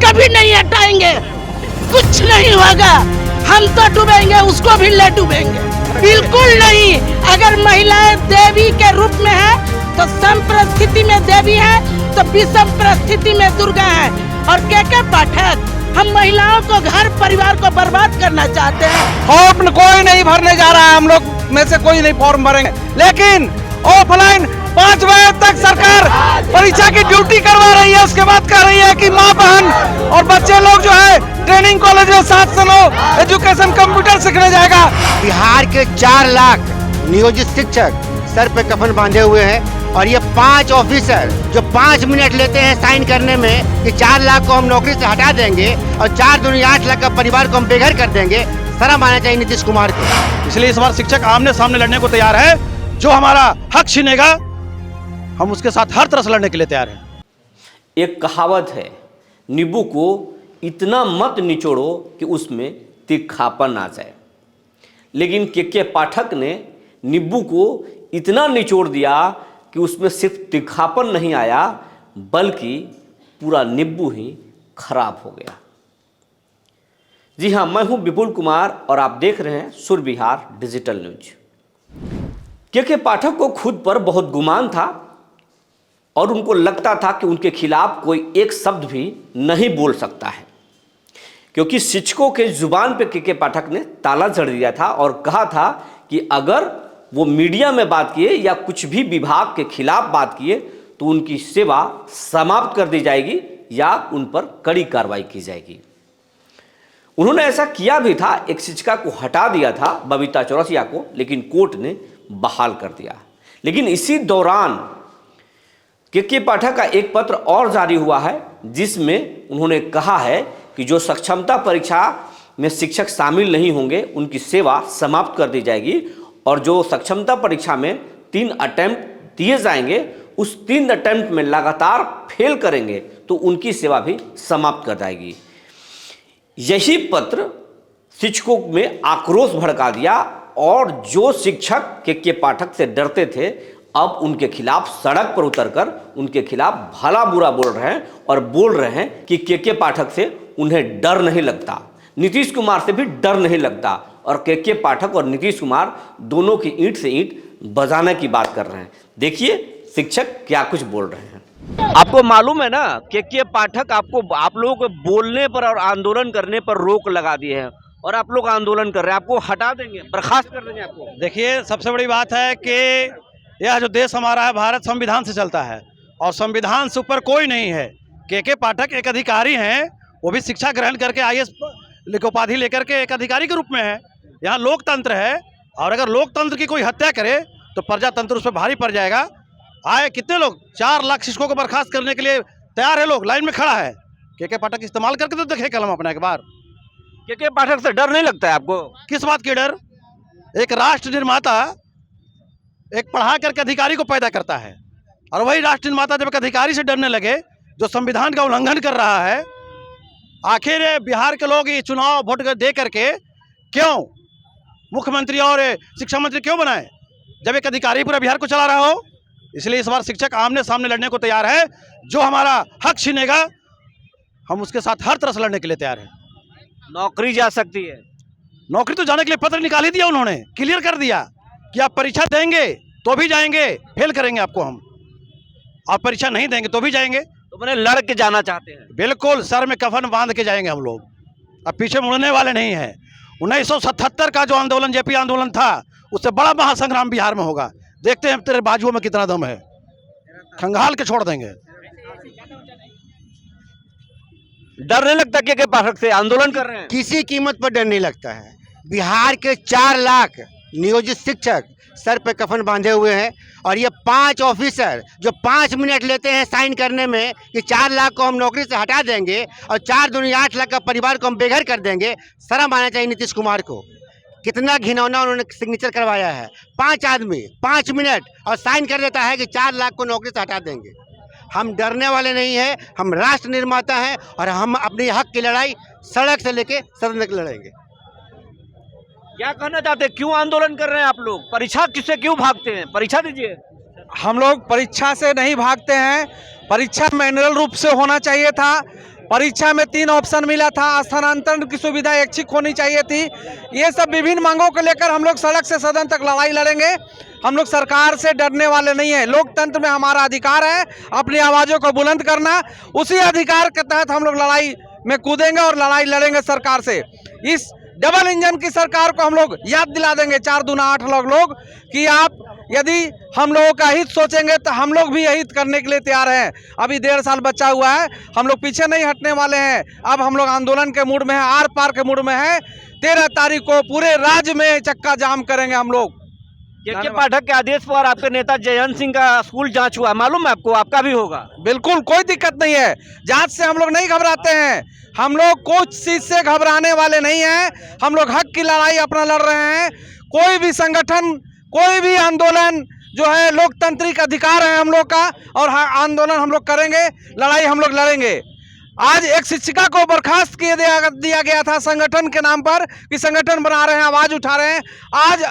कभी नहीं हटाएंगे, कुछ नहीं होगा। हम तो डूबेंगे, उसको भी ले डूबेंगे, बिल्कुल नहीं। अगर महिलाएं देवी के रूप में है तो सम परिस्थिति में देवी है, तो विषम परिस्थिति में दुर्गा है। और के पाठक, हम महिलाओं को, घर परिवार को बर्बाद करना चाहते हैं। फॉर्म कोई नहीं भरने जा रहा है, हम लोग में से कोई नहीं फॉर्म भरेंगे, लेकिन ऑफलाइन 5 बजे तक सरकार परीक्षा की ड्यूटी करवा रही है। उसके बाद कह रही है कि माँ बहन और बच्चे लोग जो है ट्रेनिंग कॉलेज में 7 से 9 एजुकेशन कंप्यूटर सीखने जाएगा। बिहार के 4 लाख नियोजित शिक्षक सर पे कफन बांधे हुए हैं और ये 5 ऑफिसर जो 5 मिनट लेते हैं साइन करने में कि 4 लाख को हम नौकरी से हटा देंगे और 4 दूनी 8 लाख का परिवार को हम बेघर कर देंगे। शर्म आना चाहिए नीतीश कुमार को। इसलिए इस बार शिक्षक आमने सामने लड़ने को तैयार है। जो हमारा हक छीनेगा हम उसके साथ हर तरह से लड़ने के लिए तैयार हैं। एक कहावत है, नींबू को इतना मत निचोड़ो कि उसमें तीखापन आ जाए। लेकिन के पाठक ने नींबू को इतना निचोड़ दिया कि उसमें सिर्फ तीखापन नहीं आया, बल्कि पूरा नींबू ही खराब हो गया। जी हाँ, मैं हूं विपुल कुमार और आप देख रहे हैं सुर बिहार डिजिटल न्यूज। के पाठक को खुद पर बहुत गुमान था और उनको लगता था कि उनके खिलाफ कोई एक शब्द भी नहीं बोल सकता है, क्योंकि शिक्षकों के जुबान पे के पाठक ने ताला जड़ दिया था और कहा था कि अगर वो मीडिया में बात किए या कुछ भी विभाग के खिलाफ बात किए तो उनकी सेवा समाप्त कर दी जाएगी या उन पर कड़ी कार्रवाई की जाएगी। उन्होंने ऐसा किया भी था, एक शिक्षिका को हटा दिया था, बबीता चौरसिया को, लेकिन कोर्ट ने बहाल कर दिया। लेकिन इसी दौरान के पाठक का एक पत्र और जारी हुआ है, जिसमें उन्होंने कहा है कि जो सक्षमता परीक्षा में शिक्षक शामिल नहीं होंगे उनकी सेवा समाप्त कर दी जाएगी और जो सक्षमता परीक्षा में 3 अटेम्प्ट दिए जाएंगे उस 3 अटेम्प्ट में लगातार फेल करेंगे तो उनकी सेवा भी समाप्त कर जाएगी। यही पत्र शिक्षकों में आक्रोश भड़का दिया और जो शिक्षक के पाठक से डरते थे अब उनके खिलाफ सड़क पर उतरकर उनके खिलाफ भला बुरा बोल रहे हैं और बोल रहे हैं कि के पाठक से उन्हें डर नहीं लगता, नीतीश कुमार से भी डर नहीं लगता। और के पाठक और नीतीश कुमार दोनों की ईंट से ईंट बजाने की बात कर रहे हैं। देखिए शिक्षक क्या कुछ बोल रहे हैं। आपको मालूम है ना, के पाठक आप लोगों को बोलने पर और आंदोलन करने पर रोक लगा दिए हैं और आप लोग आंदोलन कर रहे हैं, आपको हटा देंगे, बर्खास्त कर देंगे आपको। देखिए, सबसे बड़ी बात है कि यह जो देश हमारा है भारत संविधान से चलता है और संविधान से ऊपर कोई नहीं है। के पाठक एक अधिकारी हैं, वो भी शिक्षा ग्रहण करके IAS उपाधि लेकर के एक अधिकारी के रूप में है। यहाँ लोकतंत्र है और अगर लोकतंत्र की कोई हत्या करे तो प्रजातंत्र उस पर भारी पड़ जाएगा। आए कितने लोग 4 लाख शिक्षकों को बर्खास्त करने के लिए तैयार है, लोग लाइन में खड़ा है। के पाठक इस्तेमाल करके तो देखे कलम अपना एक बार। के पाठक से डर नहीं लगता है आपको? किस बात की डर? एक राष्ट्र निर्माता एक पढ़ा करके अधिकारी को पैदा करता है और वही राष्ट्र निर्माता जब एक अधिकारी से डरने लगे जो संविधान का उल्लंघन कर रहा है, आखिर बिहार के लोग ये चुनाव वोट दे करके क्यों मुख्यमंत्री और शिक्षा मंत्री क्यों बनाए जब एक अधिकारी पूरा बिहार को चला रहा हो? इसलिए इस बार शिक्षक आमने सामने लड़ने को तैयार है। जो हमारा हक छीनेगा हम उसके साथ हर तरह से लड़ने के लिए तैयार है। नौकरी जा सकती है? नौकरी तो जाने के लिए पत्र निकाल ही दिया, उन्होंने क्लियर कर दिया कि आप परीक्षा देंगे तो भी जाएंगे, फेल करेंगे आपको हम। आप परीक्षा नहीं देंगे तो भी जाएंगे। तो मैंने लड़ के जाना चाहते हैं? बिल्कुल, सर में कफन बांध के जाएंगे हम लोग, अब पीछे मुड़ने वाले नहीं है। 1977 का जो आंदोलन जेपी आंदोलन था उससे बड़ा महासंग्राम बिहार में होगा। देखते हैं तेरे बाजुओं में कितना दम है, खंगाल के छोड़ देंगे। डर नहीं लगता के पाठक से? आंदोलन कर रहे हैं, किसी कीमत पर डर नहीं लगता है। बिहार के 4 लाख नियोजित शिक्षक सर पे कफन बांधे हुए हैं और ये 5 ऑफिसर जो 5 मिनट लेते हैं साइन करने में कि 4 लाख को हम नौकरी से हटा देंगे और 4 दूनी 8 लाख का परिवार को हम बेघर कर देंगे। शर्म आना चाहिए नीतीश कुमार को। कितना घिनौना उन्होंने सिग्नेचर करवाया है। 5 आदमी 5 मिनट और साइन कर देता है कि 4 लाख को नौकरी से हटा देंगे। हम डरने वाले नहीं हैं, हम राष्ट्र निर्माता हैं और हम अपने हक की लड़ाई सड़क से लेके सदन तक लड़ेंगे। क्या कहना चाहते हैं? क्यों आंदोलन कर रहे हैं आप लोग? परीक्षा किससे क्यों भागते हैं? परीक्षा दीजिए। हम लोग परीक्षा से नहीं भागते हैं, परीक्षा मैनुअल रूप से होना चाहिए था। परीक्षा में 3 ऑप्शन मिला था, स्थानांतरण की सुविधा ऐच्छिक होनी चाहिए थी। ये सब विभिन्न मांगों को लेकर हम लोग सड़क से सदन तक लड़ाई लड़ेंगे। हम लोग सरकार से डरने वाले नहीं है। लोकतंत्र में हमारा अधिकार है अपनी आवाज़ों को बुलंद करना। उसी अधिकार के तहत हम लोग लड़ाई में कूदेंगे और लड़ाई लड़ेंगे सरकार से। इस डबल इंजन की सरकार को हम लोग याद दिला देंगे 4 दूना 8 लोग कि आप यदि हम लोगों का हित सोचेंगे तो हम लोग भी हित करने के लिए तैयार हैं। अभी 1.5 साल बचा हुआ है, हम लोग पीछे नहीं हटने वाले हैं। अब हम लोग आंदोलन के मूड में हैं, आर पार के मूड में हैं। 13 तारीख को पूरे राज्य में चक्का जाम करेंगे हम लोग। के पाठक के आदेश पर आपके नेता जयंत सिंह का स्कूल जांच हुआ, मालूम है आपको? आपका भी होगा। बिल्कुल, कोई दिक्कत नहीं है। जांच से हम लोग नहीं घबराते हैं। हम लोग कुछ चीज से घबराने वाले नहीं हैं। हम लोग हक की लड़ाई अपना लड़ रहे हैं। कोई भी संगठन, कोई भी आंदोलन जो है लोकतांत्रिक अधिकार है हम लोग का, और आंदोलन हम लोग करेंगे, लड़ाई हम लोग लड़ेंगे। आज एक शिक्षिका को बर्खास्त किए दिया गया था संगठन के नाम पर कि संगठन बना रहे हैं, आवाज उठा रहे हैं। आज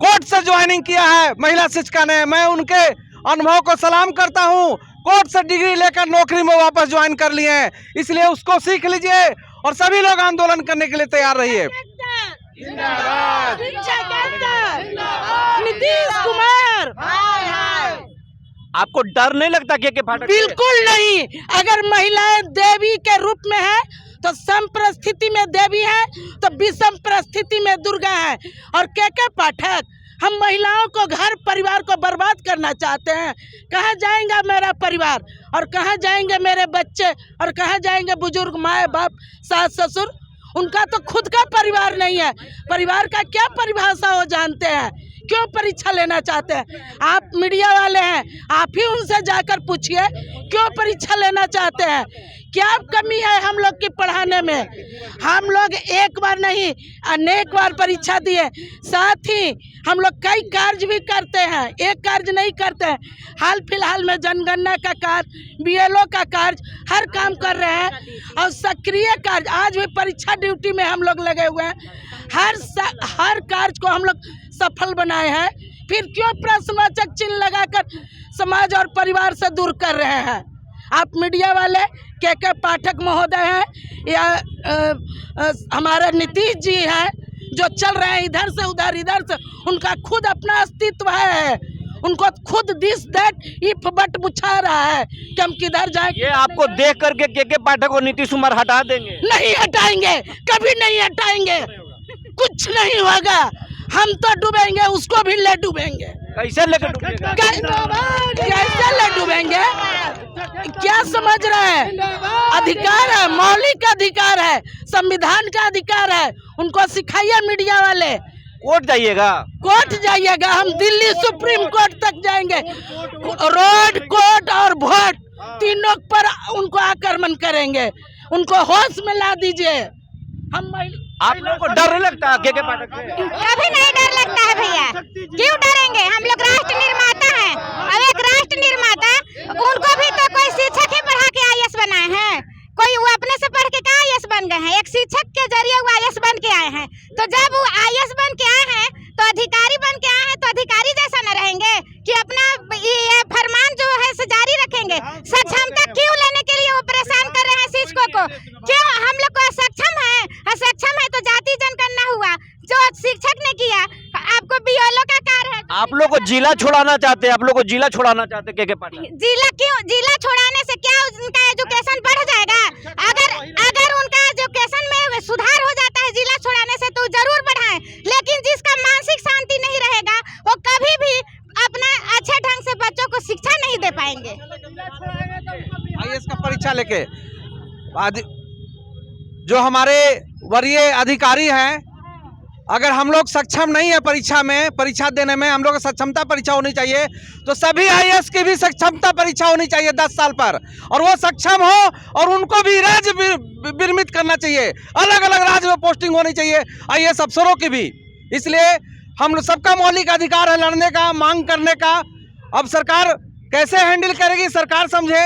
कोर्ट से ज्वाइनिंग किया है महिला शिक्षिका ने। मैं उनके अनुभव को सलाम करता हूं। कोर्ट से डिग्री लेकर नौकरी में वापस ज्वाइन कर लिए हैं, इसलिए उसको सीख लीजिए और सभी लोग आंदोलन करने के लिए तैयार रहिए। नीतीश कुमार, आपको डर नहीं लगता के पाठक? बिल्कुल नहीं। अगर महिलाएं देवी के रूप में है तो सम परिस्थिति में देवी है, तो विषम परिस्थिति में दुर्गा है। और के पाठक, हम महिलाओं को, घर परिवार को बर्बाद करना चाहते हैं। कहाँ जाएंगा मेरा परिवार, और कहाँ जाएंगे मेरे बच्चे, और कहाँ जाएंगे बुजुर्ग, माए बाप, सास ससुर? उनका तो खुद का परिवार नहीं है। परिवार का क्या परिभाषा वो जानते हैं? क्यों परीक्षा लेना चाहते हैं? आप मीडिया वाले हैं, आप ही उनसे जाकर पूछिए क्यों परीक्षा लेना चाहते हैं। क्या कमी है हम लोग की पढ़ाने में? हम लोग एक बार नहीं अनेक बार परीक्षा दिए। साथ ही हम लोग कई कार्य भी करते हैं, एक कार्य नहीं करते हैं। हाल फिलहाल में जनगणना का कार्य, BLO का कार्य, हर काम कर रहे हैं और सक्रिय कार्य। आज भी परीक्षा ड्यूटी में हम लोग लगे हुए हैं। हर कार्य को हम लोग सफल बनाए हैं। फिर क्यों प्रश्नवाचक चिन्ह लगाकर समाज और परिवार से दूर कर रहे हैं? आप मीडिया वाले के पाठक महोदय हैं या हमारे नीतीश जी हैं जो चल रहे हैं इधर से उधर, इधर से, उनका खुद अपना अस्तित्व है। उनको खुद दिस दैट इफ बट बुझा रहा है कि हम किधर जाए। ये आपको देख करके के पाठक और नीतीश कुमार हटा देंगे? नहीं हटाएंगे, कभी नहीं हटाएंगे। कुछ नहीं होगा। हम तो डूबेंगे, उसको भी ले डूबेंगे। कैसे लेकर डूबेगा? कैसे ले डूबेंगे? क्या समझ रहे हैं? अधिकार है, मौलिक अधिकार है, संविधान का अधिकार है। उनको सिखाइए मीडिया वाले। कोर्ट जाइएगा? कोर्ट जाइएगा, हम दिल्ली सुप्रीम कोर्ट तक जाएंगे। रोड, कोर्ट और वोट तीनों पर उनको आक्रमण करेंगे। उनको होश में ला दीजिए। हम आप लोगों को डर नहीं लगता के पाठक से? कभी नहीं डर लगता है भैया। क्यों डरेंगे? हम लोग राष्ट्र निर्माता हैं। अब एक राष्ट्र निर्माता, उनको भी तो कोई शिक्षक ही पढ़ा के IAS बनाए हैं। कोई वो अपने से पढ़ के कहाँ IAS बन गए हैं? एक शिक्षक के जरिए वो IAS बन के आए हैं। तो जब वो IAS बन के आए हैं तो अधिकारी बन के आए हैं, तो अधिकारी जैसा न रहेंगे कि अपना ये फरमान जो है से जारी रखेंगे? सक्षमता क्यों लेने के लिए वो परेशान कर रहे हैं शिक्षकों को? क्यों हम लोग को असक्षम है? असक्षम है तो जाति जनगणना हुआ जो शिक्षक ने किया। आपको BLO का कार्य है। आप लोग को जिला छोड़ाना चाहते हैं? आप लोग को जिला छोड़ाना चाहते के पाठक? जिला क्यों? जिला छोड़ाने से क्या उनका एजुकेशन बढ़ जाएगा? अगर उनका एजुकेशन में सुधार हो जाता है जिला छोड़ाने से तो जरूर बढ़ाएं। लेकिन जिसका मानसिक शांति नहीं रहेगा वो कभी भी अपना अच्छे ढंग से बच्चों को शिक्षा नहीं दे पाएंगे। IAS का परीक्षा लेके जो हमारे वरीय अधिकारी हैं, अगर हम लोग सक्षम नहीं है परीक्षा देने में, हम लोग सक्षमता परीक्षा होनी चाहिए, तो सभी IAS की भी सक्षमता परीक्षा होनी चाहिए 10 साल पर, और वो सक्षम हो और उनको भी राज्य विनिर्मित करना चाहिए। अलग अलग राज्य में पोस्टिंग होनी चाहिए IAS अफसरों की भी। इसलिए हम लोग सबका मौलिक अधिकार है लड़ने का, मांग करने का। अब सरकार कैसे हैंडल करेगी सरकार समझे।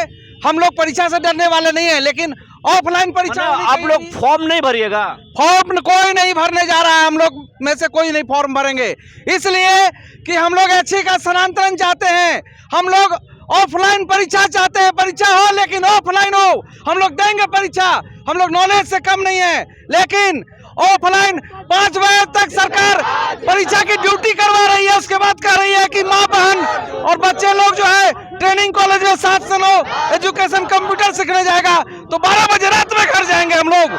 हम लोग परीक्षा से डरने वाले नहीं है, लेकिन ऑफलाइन परीक्षा आप लोग फॉर्म नहीं भरिएगा? फॉर्म कोई नहीं भरने जा रहा है। हम लोग में से कोई नहीं फॉर्म भरेंगे, इसलिए कि हम लोग ऐच्छिक स्थानांतरण चाहते हैं। हम लोग ऑफलाइन परीक्षा चाहते हैं, परीक्षा हो लेकिन ऑफलाइन हो। हम लोग देंगे परीक्षा, हम लोग नॉलेज से कम नहीं है, लेकिन ऑफलाइन 5 बजे तक सरकार परीक्षा की ड्यूटी करवा रही है। उसके बाद कह रही है कि माँ बहन और बच्चे लोग जो है ट्रेनिंग कॉलेज में 7 से 9 एजुकेशन कंप्यूटर सीखने जाएगा तो 12 बजे रात में घर जाएंगे हम लोग।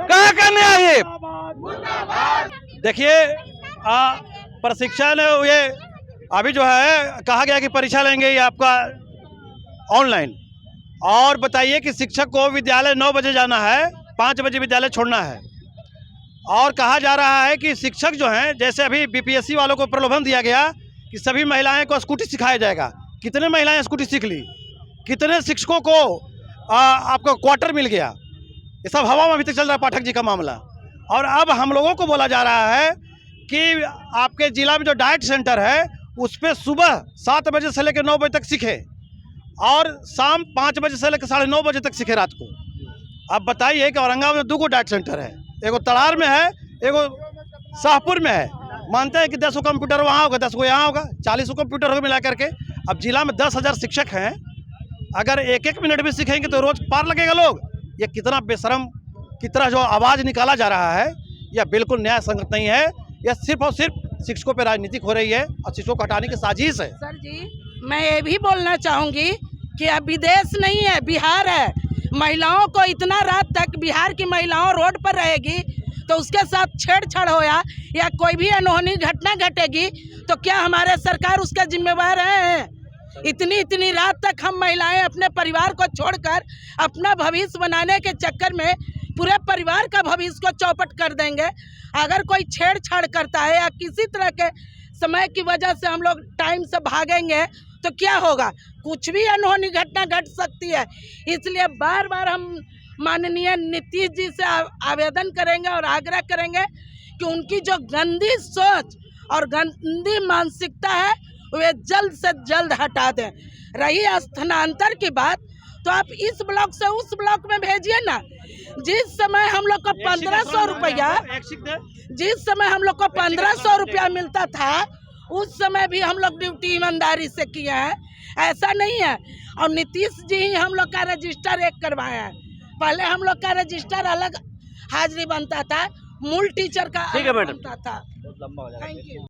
कहाँ करने आइए। देखिए प्रशिक्षण ये अभी जो है कहा गया कि परीक्षा लेंगे ये आपका ऑनलाइन, और बताइए कि शिक्षक को विद्यालय 9 बजे जाना है, 5 बजे विद्यालय छोड़ना है। और कहा जा रहा है कि शिक्षक जो हैं, जैसे अभी बीपीएससी वालों को प्रलोभन दिया गया कि सभी महिलाएं को स्कूटी सिखाया जाएगा। कितने महिलाएं स्कूटी सीख ली, कितने शिक्षकों को आपको क्वार्टर मिल गया, ये सब हवा में अभी तक चल रहा है पाठक जी का मामला। और अब हम लोगों को बोला जा रहा है कि आपके जिला में जो डाइट सेंटर है उस पर सुबह 7 बजे से लेकर 9 बजे तक सीखे और शाम 5 बजे से लेकर 9:30 बजे तक सीखे रात को। अब बताइए कि औरंगाबाद में 2 डाइट सेंटर है, एगो तड़ार में है, एगो शाहपुर में है। मानते हैं कि 10 कंप्यूटर वहाँ होगा, 10 को यहाँ होगा, 40 कंप्यूटर होगा मिला करके। अब जिला में 10,000 शिक्षक हैं, अगर 1-1 मिनट भी सीखेंगे तो रोज पार लगेगा लोग। ये कितना बेशरम की तरह जो आवाज़ निकाला जा रहा है यह बिल्कुल न्याय संगत नहीं है। यह सिर्फ और सिर्फ शिक्षकों पर राजनीतिक हो रही है और शिक्षकों को हटाने की साजिश है। सर जी, मैं ये भी बोलना चाहूँगी कि अब विदेश नहीं है, बिहार है। महिलाओं को इतना रात तक बिहार की महिलाओं रोड पर रहेगी तो उसके साथ छेड़छाड़ होया या कोई भी अनहोनी घटना घटेगी तो क्या हमारे सरकार उसका जिम्मेवार है? इतनी रात तक हम महिलाएं अपने परिवार को छोड़कर अपना भविष्य बनाने के चक्कर में पूरे परिवार का भविष्य को चौपट कर देंगे। अगर कोई छेड़छाड़ करता है या किसी तरह के समय की वजह से हम लोग टाइम से भागेंगे तो क्या होगा? कुछ भी अनहोनी घटना घट सकती है। इसलिए बार बार हम माननीय नीतीश जी से आवेदन करेंगे और आग्रह करेंगे कि उनकी जो गंदी सोच और गंदी मानसिकता है वे जल्द से जल्द हटा दें। रही स्थानांतर की बात तो आप इस ब्लॉक से उस ब्लॉक में भेजिए ना। जिस समय हम लोग को 1500 रुपया मिलता था उस समय भी हम लोग ड्यूटी ईमानदारी से किए हैं, ऐसा नहीं है। और नीतीश जी ही हम लोग का रजिस्टर एक करवाए हैं। पहले हम लोग का रजिस्टर अलग हाजिरी बनता था, मूल टीचर का अलग बनता था। Thank you.